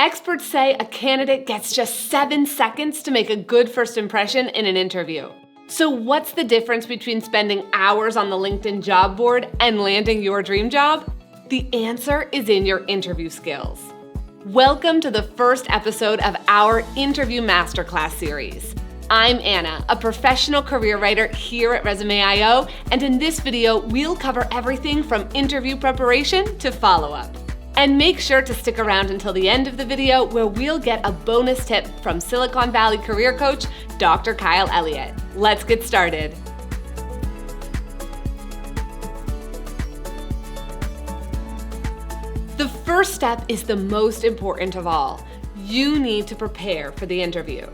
Experts say a candidate gets just 7 seconds to make a good first impression in an interview. So what's the difference between spending hours on the LinkedIn job board and landing your dream job? The answer is in your interview skills. Welcome to the first episode of our Interview Masterclass series. I'm Anna, a professional career writer here at Resume.io, and in this video, we'll cover everything from interview preparation to follow-up. And make sure to stick around until the end of the video where we'll get a bonus tip from Silicon Valley career coach, Dr. Kyle Elliott. Let's get started. The first step is the most important of all. You need to prepare for the interview.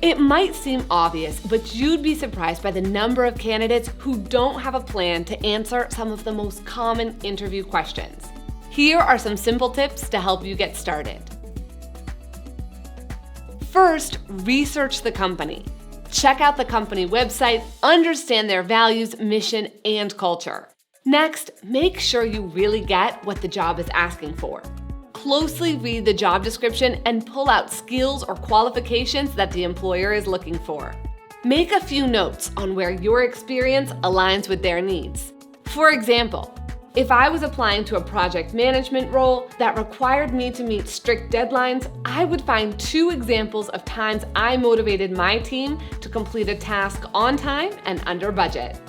It might seem obvious, but you'd be surprised by the number of candidates who don't have a plan to answer some of the most common interview questions. Here are some simple tips to help you get started. First, research the company. Check out the company website, understand their values, mission, and culture. Next, make sure you really get what the job is asking for. Closely read the job description and pull out skills or qualifications that the employer is looking for. Make a few notes on where your experience aligns with their needs. For example, if I was applying to a project management role that required me to meet strict deadlines, I would find 2 examples of times I motivated my team to complete a task on time and under budget.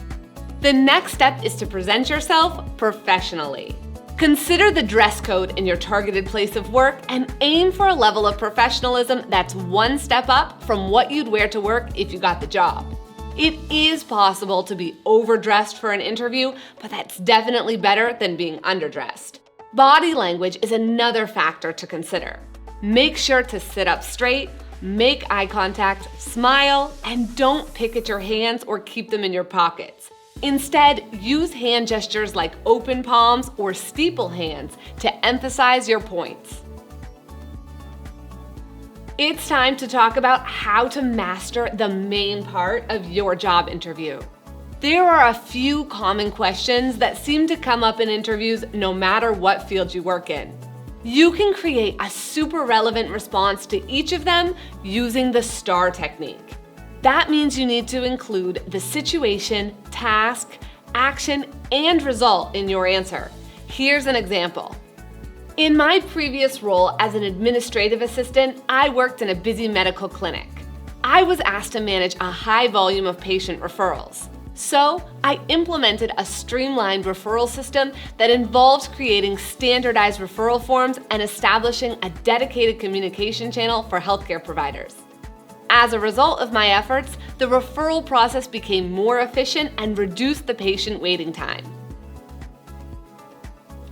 The next step is to present yourself professionally. Consider the dress code in your targeted place of work and aim for a level of professionalism that's one step up from what you'd wear to work if you got the job. It is possible to be overdressed for an interview, but that's definitely better than being underdressed. Body language is another factor to consider. Make sure to sit up straight, make eye contact, smile, and don't pick at your hands or keep them in your pockets. Instead, use hand gestures like open palms or steeple hands to emphasize your points. It's time to talk about how to master the main part of your job interview. There are a few common questions that seem to come up in interviews no matter what field you work in. You can create a super relevant response to each of them using the STAR technique. That means you need to include the situation, task, action, and result in your answer. Here's an example. In my previous role as an administrative assistant, I worked in a busy medical clinic. I was asked to manage a high volume of patient referrals. So I implemented a streamlined referral system that involved creating standardized referral forms and establishing a dedicated communication channel for healthcare providers. As a result of my efforts, the referral process became more efficient and reduced the patient waiting time.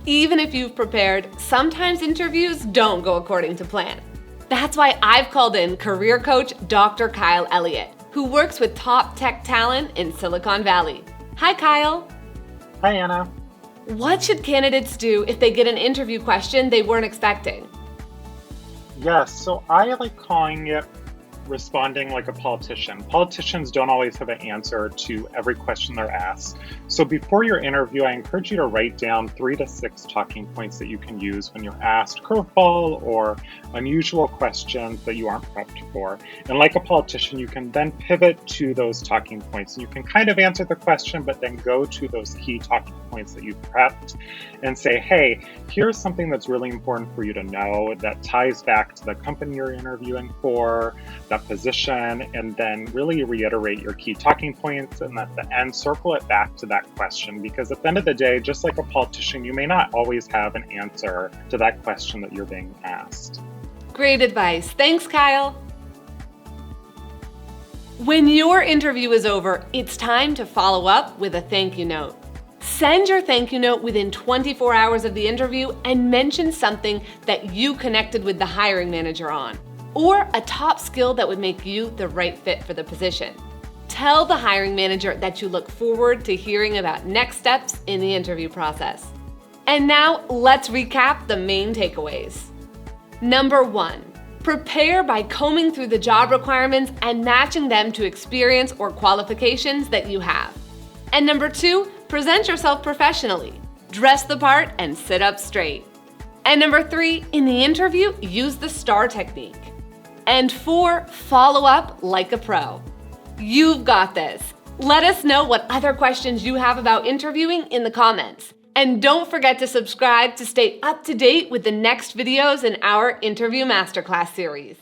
Even if you've prepared, sometimes interviews don't go according to plan. That's why I've called in career coach Dr. Kyle Elliott, who works with top tech talent in Silicon Valley. Hi, Kyle. Hi, Anna. What should candidates do if they get an interview question they weren't expecting? Yes, so I like calling it responding like a politician. Politicians don't always have an answer to every question they're asked. So before your interview, I encourage you to write down 3 to 6 talking points that you can use when you're asked curveball or unusual questions that you aren't prepped for. And like a politician, you can then pivot to those talking points. And you can kind of answer the question, but then go to those key talking points that you've prepped and say, hey, here's something that's really important for you to know that ties back to the company you're interviewing for, that position, and then really reiterate your key talking points, and at the end circle it back to that question, because at the end of the day, just like a politician, you may not always have an answer to that question that you're being asked. Great advice. Thanks, Kyle. When your interview is over, it's time to follow up with a thank you note. Send your thank you note within 24 hours of the interview and mention something that you connected with the hiring manager on, or a top skill that would make you the right fit for the position. Tell the hiring manager that you look forward to hearing about next steps in the interview process. And now let's recap the main takeaways. Number 1, prepare by combing through the job requirements and matching them to experience or qualifications that you have. And number 2, present yourself professionally. Dress the part and sit up straight. And number 3, in the interview, use the STAR technique. And 4, follow up like a pro. You've got this. Let us know what other questions you have about interviewing in the comments. And don't forget to subscribe to stay up to date with the next videos in our Interview Masterclass series.